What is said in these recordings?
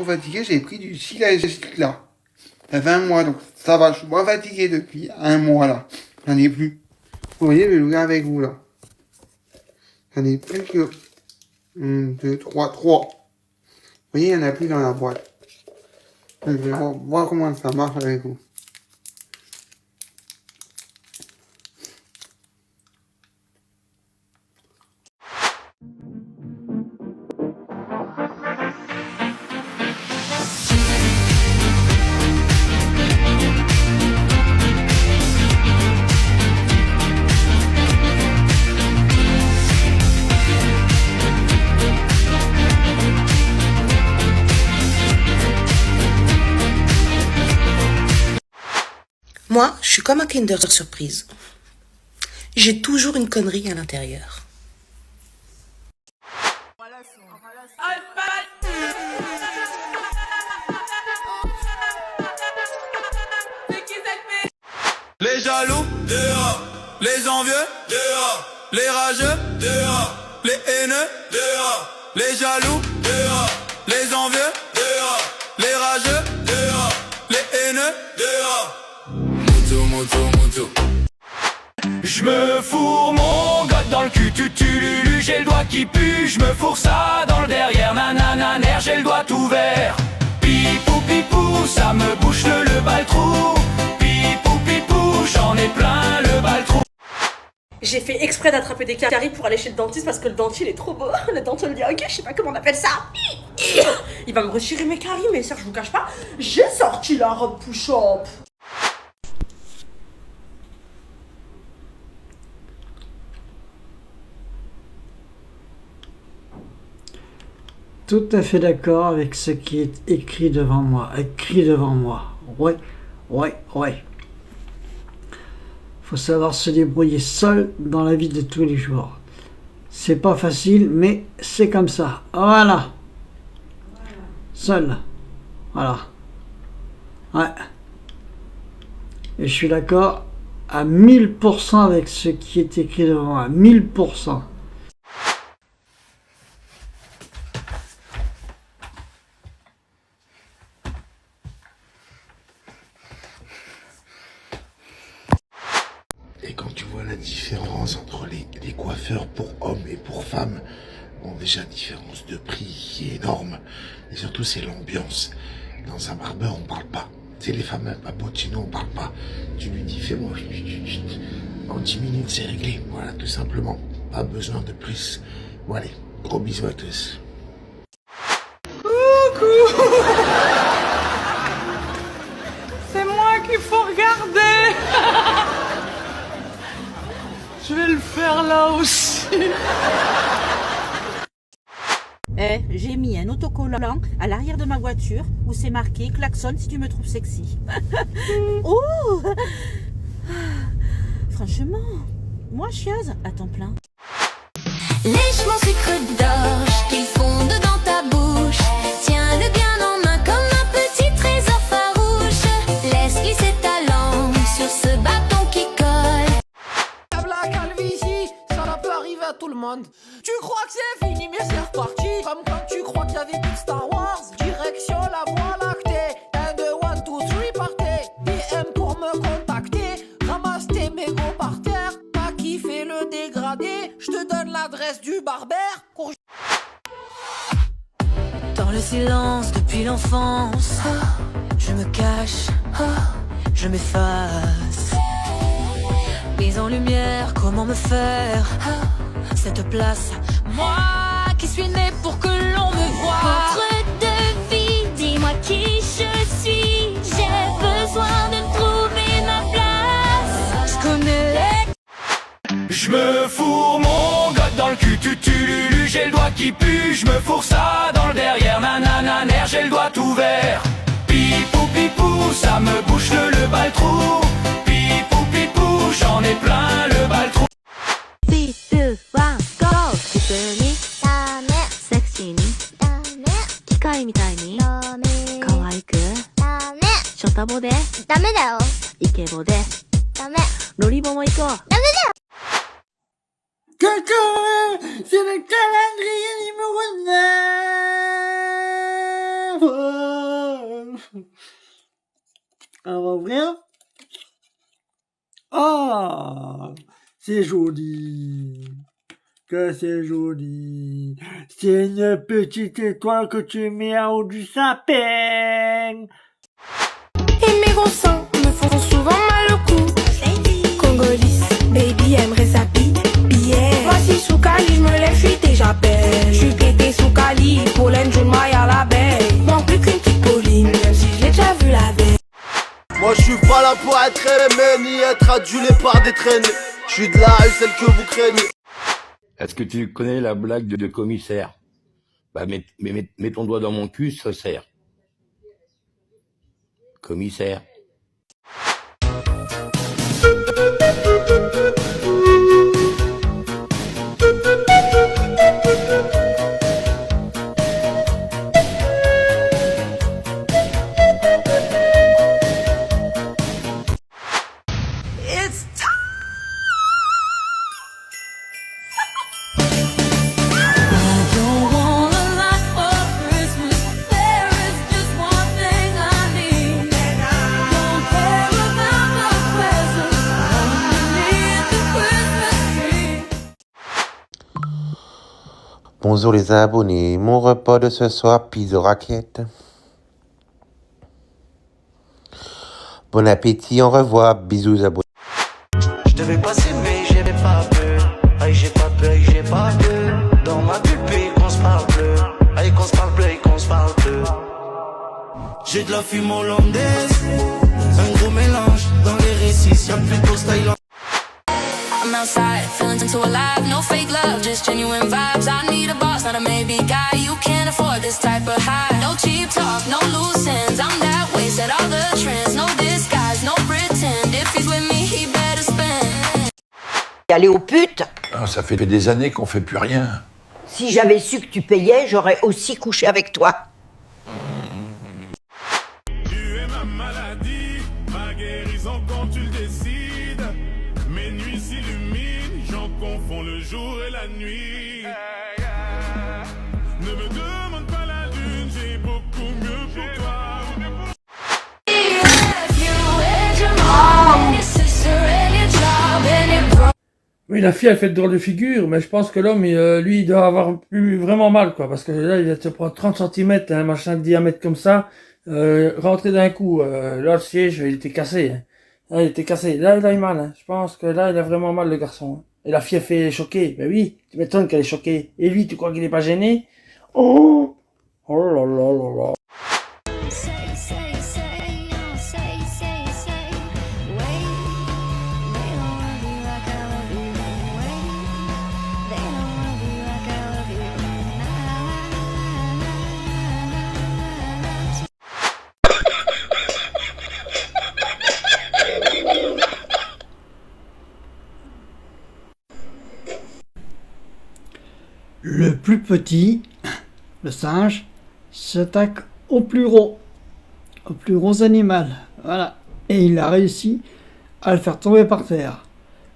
fatigué, j'ai pris du Silagic là. Ça fait un mois, donc ça va, je suis moins fatigué depuis un mois là. J'en ai plus. Vous voyez, je vais le regarder avec vous là. J'en ai plus que 1, 2, 3. Vous voyez, il n'y en a plus dans la boîte. Je vais voir comment ça marche avec vous. Moi, je suis comme un Kinder Surprise. J'ai toujours une connerie à l'intérieur. Les jaloux, dehors. Les envieux, dehors. Les rageux, dehors. Les haineux, dehors. Les jaloux, dehors. Les envieux, dehors. Les rageux, dehors. Les haineux, dehors. Moutou. J'me fourre mon gosse dans le cul, tutululu, j'ai le doigt qui pue, j'me fourre ça dans le derrière, nanananer, j'ai le doigt ouvert. Pipou, ça me bouche le bal-trou. Pipou, j'en ai plein le bal-trou. J'ai fait exprès d'attraper des caries pour aller chez le dentiste parce que le dentier il est trop beau. Le dentier me dit ok, je sais pas comment on appelle ça. Il va me retirer mes caries, mais ça je vous cache pas, j'ai sorti la robe push-up. Tout à fait d'accord avec ce qui est écrit devant moi. Ouais. Faut savoir se débrouiller seul dans la vie de tous les jours. C'est pas facile, mais c'est comme ça. Voilà. Seul. Voilà. Ouais. Et je suis d'accord à 1000% avec ce qui est écrit devant moi. 1000%. Et quand tu vois la différence entre les coiffeurs pour hommes et pour femmes, bon déjà différence de prix qui est énorme, et surtout c'est l'ambiance. Dans un barbeur on parle pas, tu sais les femmes à Botino on parle pas, tu lui dis fais-moi, en 10 minutes c'est réglé, voilà tout simplement, pas besoin de plus. Bon allez, gros bisous à tous. Coucou. C'est moi qu'il faut regarder. Je vais le faire là aussi. J'ai mis un autocollant à l'arrière de ma voiture où c'est marqué « Klaxon si tu me trouves sexy ». Oh. Franchement, moi chieuse à temps plein. Lèche mon sucre d'orge qu'ils fondent dans ta bouche. Tiens-le bien en main comme un petit trésor farouche. Laisse glisser ta langue sur ce bâton qui colle. La calvitie, ça peut arriver à tout le monde. Tu crois que c'est fini mais c'est reparti. Comme quand tu crois qu'il y avait plus de Star Wars. Direction la voie lactée. 1, 2, 1, 2, 3 partez. DM pour me contacter. Ramasse tes mégots par terre. T'as kiffé le dégradé. Je te donne l'adresse du barbère. Dans le silence depuis l'enfance, je me cache, je m'efface. Mise en lumière, comment me faire cette place? Moi qui suis née pour que l'on me voie. Entre deux vies, dis-moi qui je suis. J'ai besoin de me trouver ma place. Je connais les... J'me fourre mon gosse dans le cul, tutululu, j'ai le doigt qui pue, j'me fourre ça dans le derrière, nanananer, j'ai le doigt ouvert. Pipou, ça me bouche le bal-trou. Pipou, j'en ai plein le bal-trou. 3, 2, 1, GO! 普通にダメセクシーにダメ機械みたいにダメ可愛くダメショタボでダメだよイケボでダメロリボも行こうダメだよ Coucou, c'est le calendrier numéro 9. On va ouvrir. Ah, c'est joli. Que c'est joli. C'est une petite étoile que tu mets en haut du sapin. Et mes gros seins me font souvent mal au cou. Congolais, baby aimerait sa billet. Voici sous Cali, je me lève, je suis déjà belle. Je suis pété sous Cali, pollen, je maille à l'abeille. Manque plus qu'une petite Pauline, même si je l'ai déjà vu la veille. Moi je suis pas là pour être aimé, ni être adulé par des traînées. Je suis de la rue, celle que vous craignez. Est-ce que tu connais la blague de commissaire? Bah mets ton doigt dans mon cul, ça sert. Commissaire. It's Bonjour les abonnés, mon repas de ce soir, pizza raquette. Bon appétit, au revoir, bisous abonnés. Je devais passer mais j'avais pas peur. Aïe j'ai pas peur, j'ai pas peur. Dans ma pupille qu'on se parle bleu. Aïe qu'on se parle bleu, qu'on se parle bleu. J'ai de la fume hollandaise, un gros mélange dans les récits, y'a plutôt style. I'm outside, feeling too alive, no fake love, just genuine vibes. I need a boss, not a maybe guy. You can't afford this type of high. No cheap talk, no loose ends. I'm that way, set all the trends. No disguise, no pretend. If he's with me, he better spend. Aller aux putes? Ah, ça fait des années qu'on fait plus rien. Si j'avais su que tu payais, j'aurais aussi couché avec toi. Tu es ma maladie, ma guérison quand tu le décides. Mes nuits s'illuminent, j'en confonds le jour et la nuit. Ne me demande pas la lune, j'ai beaucoup mieux pour toi. Oui, la fille, elle fait de drôles de figure, mais je pense que l'homme, lui, il doit avoir eu vraiment mal, quoi, parce que là, il se prend 30 cm, un machin de diamètre comme ça, rentré d'un coup, là, le siège, il était cassé, hein. Là, il était cassé. Là, il a eu mal, hein. Je pense que là, il a vraiment mal, le garçon. Et la fille, elle fait choquée. Ben oui, tu m'étonnes qu'elle est choquée. Et lui, tu crois qu'il est pas gêné? Oh! Oh là là là là. Le plus petit, le singe, s'attaque au plus gros animal. Voilà. Et il a réussi à le faire tomber par terre.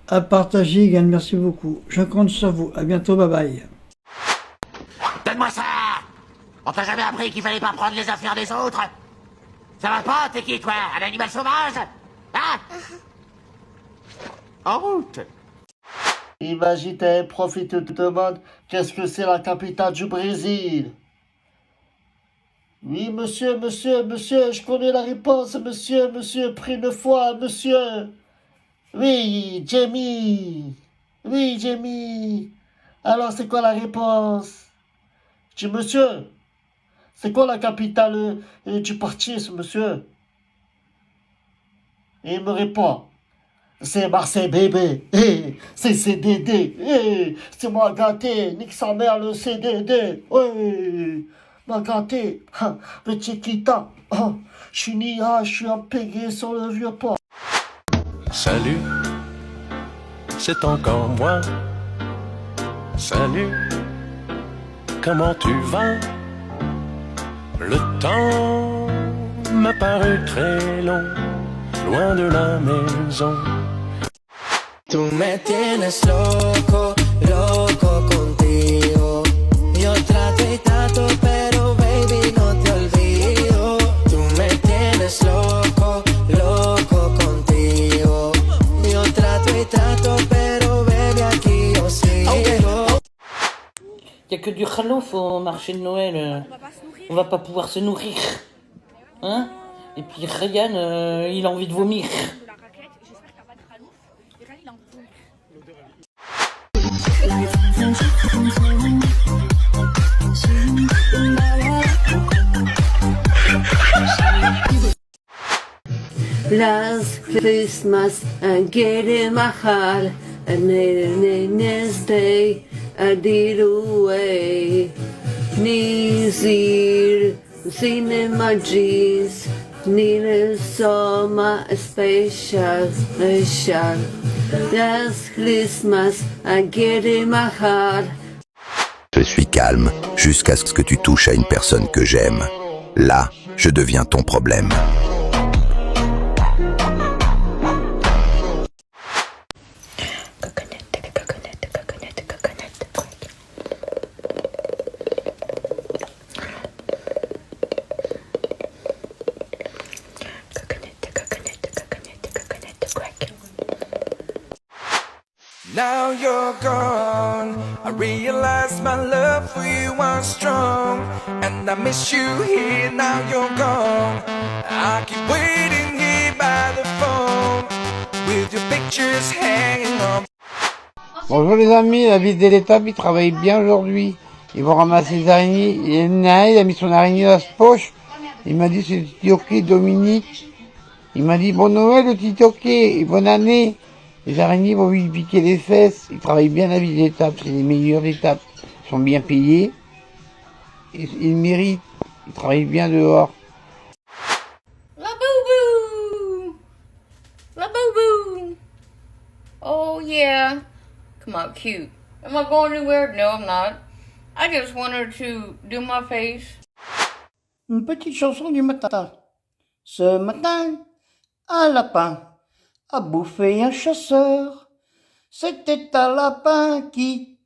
À partager, Yann, merci beaucoup. Je compte sur vous. À bientôt, bye bye. Donne-moi ça! On t'a jamais appris qu'il fallait pas prendre les affaires des autres? Ça va pas, t'es qui, toi? Un animal sauvage? Hein? En route! Imagine, t'as un prof, te demande qu'est-ce que c'est la capitale du Brésil. Oui, monsieur, je connais la réponse, monsieur, prie une fois, monsieur. Oui, Jamie. Alors, c'est quoi la réponse? Je dis, monsieur, c'est quoi la capitale du parti, ce monsieur? Et il me répond, c'est Marseille, bébé. C'est CDD. C'est moi gâté. Nique sa mère, le CDD. M'a gâté. Petit Kita. Je suis Nia, je suis un pégué sur le vieux port. Salut, c'est encore moi. Salut, comment tu vas? Le temps m'a paru très long, loin de la maison. Tú me tienes loco, loco contigo. Yo trato y trato, pero baby no te olvido. Tú me tienes loco, loco. Il n'y a que du khalouf au marché de Noël. On va pas pouvoir se nourrir. Hein? Et puis Ryan, il a envie de vomir. Last Christmas I get in my heart and the next day I did away. Easy, seen in my jeans, need a summer special. Last Christmas I get in my heart. Je suis calme jusqu'à ce que tu touches à une personne que j'aime. Là, je deviens ton problème. Now you're gone, I realize my love for you was strong, and I miss you here, now you're gone. I keep waiting here by the phone, with your pictures hanging on. Bonjour les amis, la ville de l'étape, il travaille bien aujourd'hui. Ils vont ramasser les araignées. Il a mis son araignée dans sa poche. Il m'a dit c'est le petit hockey Dominique. Il m'a dit bon Noël le petit hockey et bonne année. Les araignées vont lui piquer les fesses. Ils travaillent bien la ville d'étape, c'est les meilleurs d'étape. Ils sont bien payés. Ils méritent. Ils travaillent bien dehors. La boo-boo! La boo-boo! Oh yeah. Come on, cute. Am I going anywhere? No, I'm not. I just wanted to do my face. Une petite chanson du matin. Ce matin, un lapin a bouffé un chasseur. C'était un lapin qui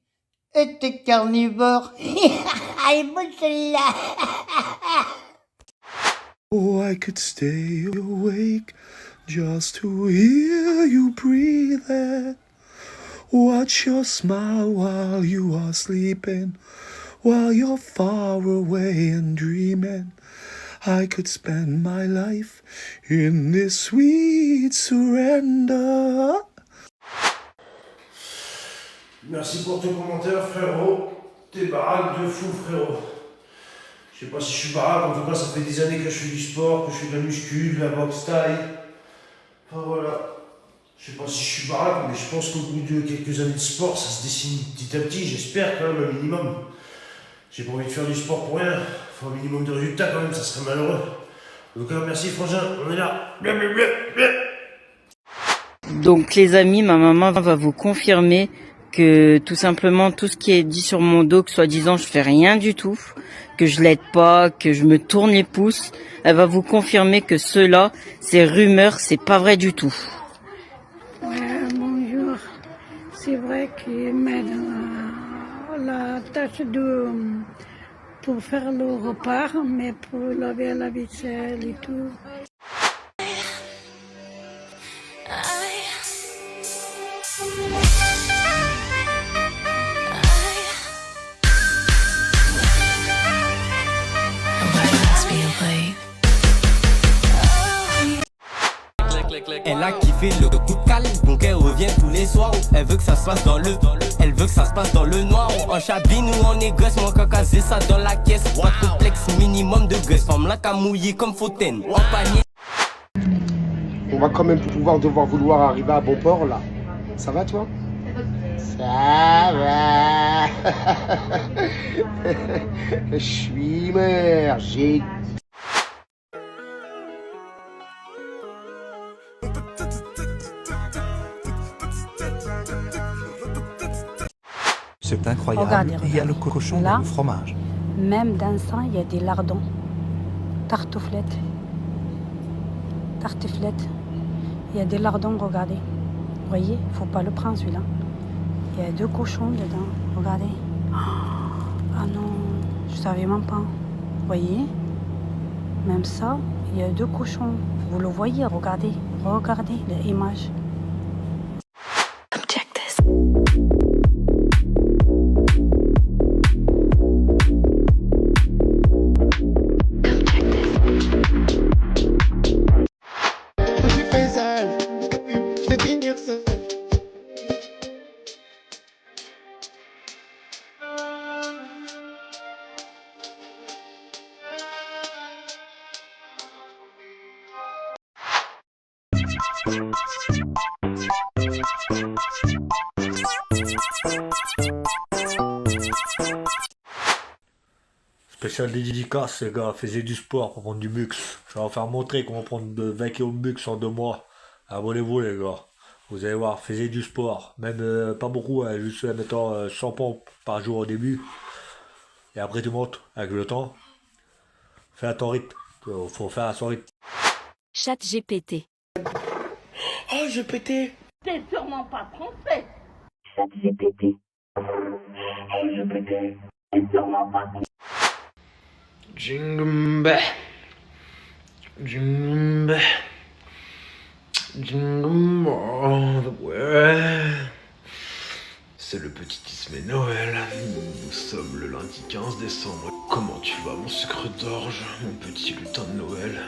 était carnivore. Elle est bonne celle-là. Oh, I could stay awake just to hear you breathe. Watch your smile while you are sleeping, while you're far away and dreaming. I could spend my life in this sweet surrender. Merci pour tes commentaires, frérot. T'es baraque de fou, frérot. Je sais pas si je suis baraque, en tout cas, ça fait des années que je fais du sport, que je fais de la muscu, de la boxe taille. Enfin voilà. Je sais pas si je suis baraque, mais je pense qu'au bout de quelques années de sport, ça se dessine petit à petit, j'espère quand même un minimum. J'ai pas envie de faire du sport pour rien, faut un minimum de résultats quand même, ça serait malheureux. En tout cas, merci Frangin, on est là. Donc les amis, ma maman va vous confirmer que tout simplement tout ce qui est dit sur mon dos, que soi-disant je fais rien du tout, que je l'aide pas, que je me tourne les pouces, elle va vous confirmer que cela, ces rumeurs, c'est pas vrai du tout. Bonjour, c'est vrai qu'il met la tâche pour faire le repas, mais pour laver la vaisselle et tout. Elle a kiffé le coup de cale, donc elle revient tous les soirs. Elle veut que ça se passe dans le, elle veut que ça se passe dans le noir. En chabine ou en négoce, mon caca c'est ça dans la caisse. Pas de complexe, minimum de gosse, femme là qu'à mouiller comme Fautaine. En panier. On va quand même devoir vouloir arriver à bon port là. Ça va toi? Ça va. Je suis mère, j'ai... C'est incroyable. Regardez, Il y a le cochon là, et le fromage. Même dans ça, il y a des lardons. Tartouflettes. Tartiflettes. Il y a des lardons, regardez. Vous voyez, il ne faut pas le prendre celui-là. Il y a 2 cochons dedans. Regardez. Ah non, je savais même pas. Vous voyez? Même ça, il y a 2 cochons. Vous le voyez, regardez. Regardez l'image. Spécial dédicace, les gars, faisez du sport pour prendre du mux. Je vais vous faire montrer comment prendre de 20 kg de mux en 2 mois. Abonnez-vous, les gars. Vous allez voir, faisez du sport. Même pas beaucoup, hein, juste mettons 100 pompes par jour au début. Et après, tu montes avec le temps. Fais à ton rythme. Faut faire à son rythme. Chat GPT. Oh, je pétais. T'es sûrement pas trompé. Chat GPT. Oh, je pétais. T'es sûrement pas trompé. Jingle Jingle Jingle all the way. C'est le petit Ismé Noël. Nous sommes le lundi 15 décembre. Comment tu vas, mon sucre d'orge, mon petit lutin de Noël?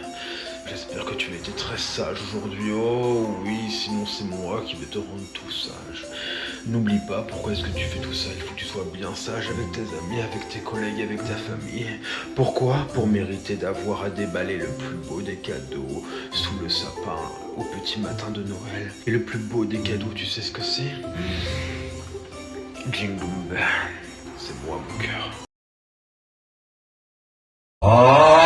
J'espère que tu as été très sage aujourd'hui. Oh oui, sinon c'est moi qui vais te rendre tout sage. N'oublie pas, pourquoi est-ce que tu fais tout ça? Il faut que tu sois bien sage avec tes amis, avec tes collègues, avec ta famille. Pourquoi? Pour mériter d'avoir à déballer le plus beau des cadeaux sous le sapin au petit matin de Noël. Et le plus beau des cadeaux, tu sais ce que c'est? Jingle Bell, c'est moi mon cœur. Oh